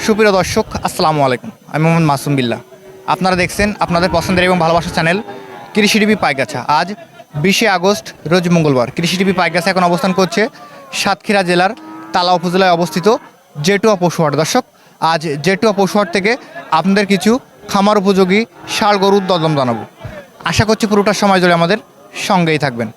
সুপ্রিয় দর্শক, আসসালামু আলাইকুম। আমি মোহাম্মদ মাসুম বিল্লাহ। আপনারা দেখছেন আপনাদের পছন্দের এবং ভালোবাসার চ্যানেল কৃষি টিভি পাইকগাছা। আজ 20শে আগস্ট রোজ মঙ্গলবার। কৃষি টিভি পাইকগাছা এখন অবস্থান করছে সাতক্ষীরা জেলার তালা উপজেলায় অবস্থিত জেটুয়া পশুহাট। দর্শক, আজ জেটুয়া পশুহাট থেকে আপনাদের কিছু খামার উপযোগী ষাঁড় গরুর দরদাম জানাবো। আশা করছি পুরোটার সময় ধরে আমাদের সঙ্গেই থাকবেন।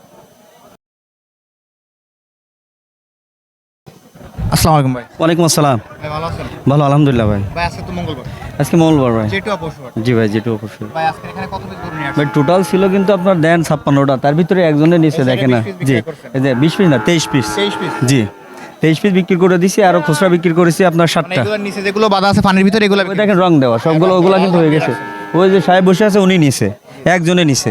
আসসালামু আলাইকুম ভাই। ওয়ালাইকুম আসসালাম। ভাই ভালো আছেন? ভালো আলহামদুলিল্লাহ ভাই। ভাই আজকে তো মঙ্গলবার, আজকে মঙ্গলবার ভাই। জেটুয়া পশুহাট। জি ভাই, যেটু অবশ্যই ভাই আজকে এখানে কত পিস গরু নিয়ে ভাই। আসছেন? টোটাল ছিল কিন্তু আপনার দেন 56টা, তার ভিতরে একজনের নিচে এই দেখে না। 20 পিস জি, বিক্রি করছেন? এই যে 20 পিস না 23 পিস। 23 পিস। জি, 23 পিস বিক্রি করে দিছি, আরো খুচরা বিক্রি করেছি আপনার মানে 60টা। এগুলোর নিচে যেগুলো বাঁধা আছে পানির ভিতরে এগুলো ওই দেখেন রং দেওয়া সবগুলো, ওগুলা কিন্তু হয়ে গেছে। ওই যে সাহেব বসে আছে উনি নিছে, একজনে নিছে,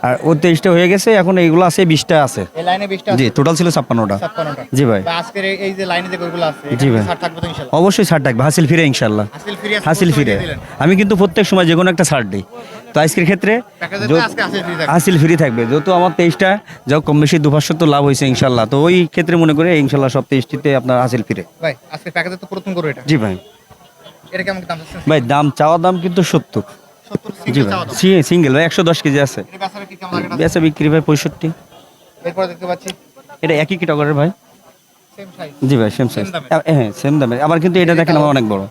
আর ওর 23টা হয়ে গেছে, এখন এইগুলো আছে 20টা আছে। এই লাইনে 20টা জি, আছে, টোটাল ছিল 56টা। 56টা। জি ভাই, বা আজকের এই যে লাইনে যে গরুগুলো আছে জি এখানে ভাই। ছাড় থাকবে তো ইনশাআল্লাহ? অবশ্যই ছাড় থাকবে, হাসিল ফিরে ইনশাল্লাহ। হাসিল ফিরে আমি কিন্তু প্রত্যেক সময় যে কোনো একটা ছাড় দিই, তো আজকের ক্ষেত্রে আজকে হাসিল ফ্রি থাকবে। হাসিল ফ্রি থাকবে। যেহেতু আমার 23টা যাও কম বেশি 2-500 তো লাভ হয়েছে ইনশাল্লাহ, তো ওই ক্ষেত্রে মনে করে ইনশাল্লাহ সব 23টিতে আপনার হাসিল ফিরে। ভাই আজকে প্যাকেজে তো প্রথম গরু এটা। জি ভাই। এটা কেমন দাম আছে? ভাই দাম চাওয়া দাম কিন্তু 70। 70 জি সিঙ্গেল ভাই, চাওয়া দাম। সিঙ্গেল ভাই 110 কেজি আছে। এটা বেচারা কি কেমন লাগে? বেচা বিক্রি ভাই 65। এরপর দেখতে পাচ্ছি এটা একই ক্যাটাগরির ভাই। Same size. জি ভাই, সেম সাইজ। দামে? হ্যাঁ সেম দামে। আবার কিন্তু এটা দেখেন আমার অনেক বড়।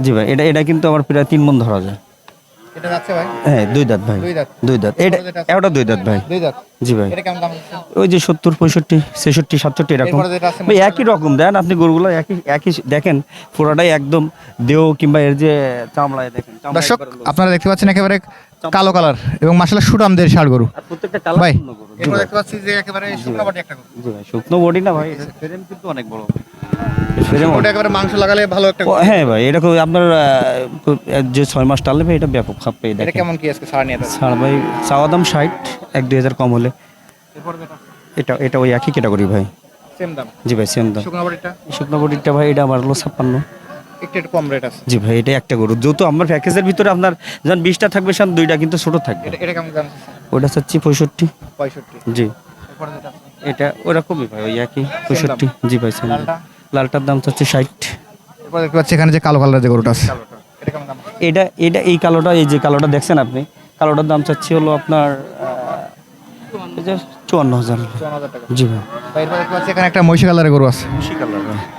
জি ভাই, এটা কিন্তু আমার প্রায় 3 মণ ধরা যায়। এটা যাচ্ছে ভাই হ্যাঁ 2 দাঁত ভাই। দুই দাঁত। 2 দাঁত। এটা 2 দাঁত ভাই। দুই দাঁত। জি ভাই। এটা কেমন দাম আছে? ওই যে 70, 65, 66, 67 এরকম। এরপরে যেটা আছে ভাই একই রকম দেন আপনি গরুগুলো, একই একই দেখেন, পুরোটাই একদম দেহ কিংবা এর যে চামড়ায় দেখেন। চামড়া দর্শক, একবারে লোক। আপনারা দেখতে পাচ্ছেন একেবারে কালো কালার এবং মাশাআল্লাহ সুঠামদের ষাঁড় গরু। আর প্রত্যেকটা কালার ভাই অন্য গরু। জি এরপর ভাই। দেখতে পাচ্ছি যে একেবারে শুকনো বাটি একটা গরু। জি ভাই, শুকনো বডি না ভাই, এটার ফ্রেম কিন্তু অনেক বড়। ফ্রেম ওটা একেবারে মাংস লাগালে ভালো একটা গরু। হ্যাঁ ভাই, এরকম আপনার যে 6 মাস টানলে ভাই এটা ব্যাপক খাপে এটা দেখেন। কেমন কি আজকে ছাড় নিয়ে যাচ্ছে? ছাড় ভাই চাওয়া দাম 60, 1-2 হাজার কম হলে। এরপর যেটা এটা এটা ওই একই ক্যাটাগরি ভাই। সেম দাম। জি ভাই, সেম দাম। শুকনো বাটিটা শুকনো বডিটা ভাই এটা আমার হলো 56। একটু কম রেট আছে। জি ভাই, এটা একটা গরু, যেহেতু আমার প্যাকেজের ভিতরে আপনার যখন 20টা থাকবে সামনে 2টা কিন্তু ছোট থাকবে। এটা কেমন দাম আছে? ওটা চাচ্ছি 65। 65। জি, এরপর যেটা আছে এটা ওরকমই ভাই, ওই একই 65। জি ভাই, same দাম। লালটা? লালটার দাম চাচ্ছি 60। এরপর দেখতে পাচ্ছি এখানে যে কালো কালারের যে গরুটা আছে এটা কেমন দাম? এটা এটা এই কালোটা, এই যে কালোটা দেখছেন আপনি, কালোটার দাম চাচ্ছি হলো আপনার এই যে 54,000। 54,000 টাকা। জি ভাই। ভাই এরপর দেখতে পাচ্ছি এখানে একটা মহিষী কালারের গরু আছে।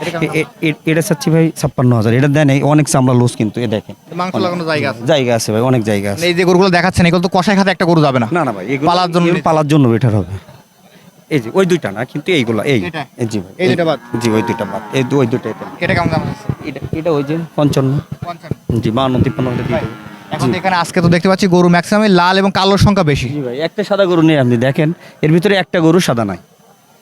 এটা কেমন দাম? এটা চাচ্ছি ভাই 56,000। এটা দেন এই অনেক চামড়া লুজ কিন্তু, এ দেখেন মাংস লাগানো জায়গা আছে। জায়গা আছে ভাই, অনেক জায়গা আছে। এই যে গরুগুলো দেখাচ্ছেন এগুলো তো কষাই খাতে একটা গরু যাবে না। না না ভাই, এগুলো পালার জন্য নিতে- পালার জন্য বেটার হবে। এই যে ওই দুইটা না, কিন্তু এইগুলা এটা? এই জি ভাই, এই দুইটা বাদ? জি ওই দুইটা বাদ, ওই দুইটা এটা। এটা কেমন দাম আছে? এটা এটা ওই যে 55। 55। জি 52-53 হলে দিয়ে ভাই, দেবো। এখন তো এখানে আজকে তো দেখতে পাচ্ছি গরু ম্যাক্সিমাম লাল এবং কালোর সংখ্যা বেশি। জি ভাই, একটা সাদা গরু নেই, আপনি দেখেন এর ভিতরে একটা গরু সাদা নাই।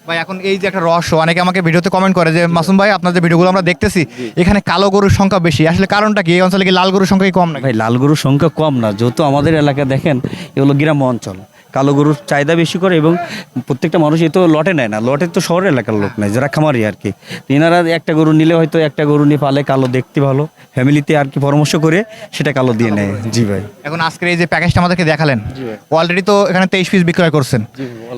ভাই এখন এই যে একটা রহস্য, অনেকে আমাকে ভিডিওতে কমেন্ট করে যে মাসুম ভাই আপনার যে ভিডিওগুলো আমরা দেখতেছি এখানে কালো গরুর সংখ্যা বেশি, আসলে কারণটা কি? এই অঞ্চলে কি লাল গরুর সংখ্যা কি কম নাকি? ভাই লাল গরুর সংখ্যা কম না, যেহেতু আমাদের এলাকা দেখেন এগুলো গ্রাম্য অঞ্চল, কালো গরুর চাহিদা বেশি করে, এবং প্রত্যেকটা মানুষ এ তো লটে নেয় না, লটে তো শহরের এলাকার লোক নেয় যারা খামারি আর কি। তো এনারা একটা গরু নিলে হয়তো একটা গরু নিয়ে পালে, কালো দেখতে ভালো, ফ্যামিলিতে আর কি পরামর্শ করে সেটা কালো দিয়ে নেয়। জি ভাই। এখন আজকের এই যে প্যাকেজটা আমাদেরকে দেখালেন, অলরেডি তো এখানে 23 পিস বিক্রয় করছেন।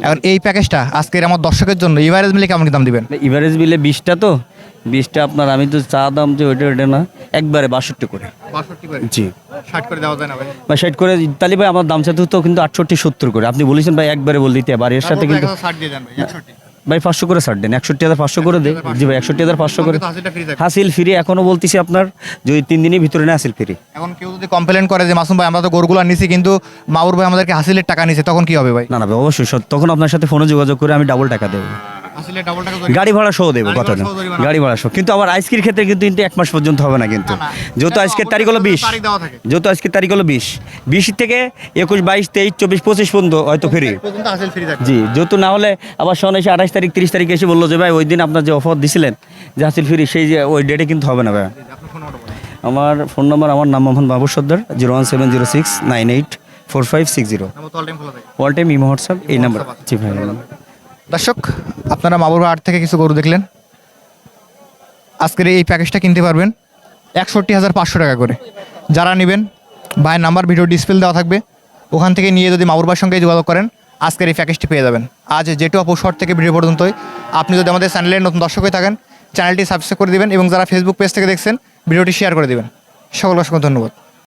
এখন এই প্যাকেজটা আজকের আমার দর্শকের জন্য এভারেজ মিলে কেমন কি দাম দিবেন? ইভারেজ বিলে 20টা, তো 20টা আপনার, আমি তো চা দাম যে ওইটা না, একবারে 62 করে। 62 করে। জি 60 করে দেওয়া যায় না ভাই? বা 60 করে তাহলে ভাই আমার দাম চাইতে তো কিন্তু 68-70 করে। আপনি বলেছেন ভাই একবারে বল দিতে, আবার এর সাথে কিন্তু 60 দিয়ে দেন ভাই 61। ভাই 500 করে ছাড় দেন, 61,500 করে দেন। জি ভাই, 61,500 করে তো হাসিলটা ফ্রি থাকবে। হাসিল ফ্রি। এখনো বলতেছি আপনার যদি 3 দিনের ভিতরে না হাসিল ফ্রি। এখন কেউ যদি কমপ্লেন করে যে মাসুম ভাই আমরা তো গরুগুলো নিছি কিন্তু মাউর ভাই আমাদেরকে হাসিলের টাকা নিছে, তখন কি হবে ভাই? না না ভাই, অবশ্যই তখন আপনার সাথে ফোনে যোগাযোগ করে আমি ডাবল টাকা দেবো, হাসিলের ডাবল টাকা গাড়ি ভাড়া সহ দেবো, গাড়ি কথা ভাড়া না, সহ জরিমানা। গাড়ি ভাড়া সহ। কিন্তু আবার আজকের ক্ষেত্রে কিন্তু 1 মাস পর্যন্ত হবে না কিন্তু, না, না। যেহেতু আজকের তারিখ হলো 20, তারিখ দেওয়া থাকে। যেহেতু আজকের তারিখ হলো 20 থেকে 21, 22, 23, 24, 25 পর্যন্ত হয়তো ফ্রি। পর্যন্ত হাসিল ফ্রি থাকবে। জি, যেহেতু না হলে আবার শোনে এসে 28 তারিখ 30 তারিখ এসে বললো যে ভাই ওই দিন আপনার যে অফার দিছিলেন যে হাসিল ফ্রি, সেই যে ওই ডেটে কিন্তু হবে না ভাই। আপনার ফোন নাম্বার বলুন। আমার ফোন নাম্বার, আমার নাম মোহাম্মদ মাহবুব সর্দার, 01706984560। নাম্বার তো অল টাইম খোলা থাকে। অল টাইম ইমো হোয়াটসঅ্যাপ এই নাম্বার। জি ভাই। দর্শক, আপনারা মাবুর হাট থেকে কিছু গরু দেখলেন। আজকের এই প্যাকেজটা কিনতে পারবেন 61,500 টাকা করে। যারা নেবেন ভাইয়ের নাম্বার ভিডিও ডিসপ্লে দেওয়া থাকবে, ওখান থেকে নিয়ে যদি মাবুর ভাইয়ের সঙ্গে যোগাযোগ করেন আজকের এই প্যাকেজটি পেয়ে যাবেন। আজ জেটুয়া পশুহাট থেকে ভিডিও পর্যন্তই। আপনি যদি আমাদের চ্যানেলের নতুন দর্শক হয়ে থাকেন, চ্যানেলটি সাবস্ক্রাইব করে দিবেন এবং যারা ফেসবুক পেজ থেকে দেখছেন ভিডিওটি শেয়ার করে দিবেন। সকল অসংখ্য ধন্যবাদ।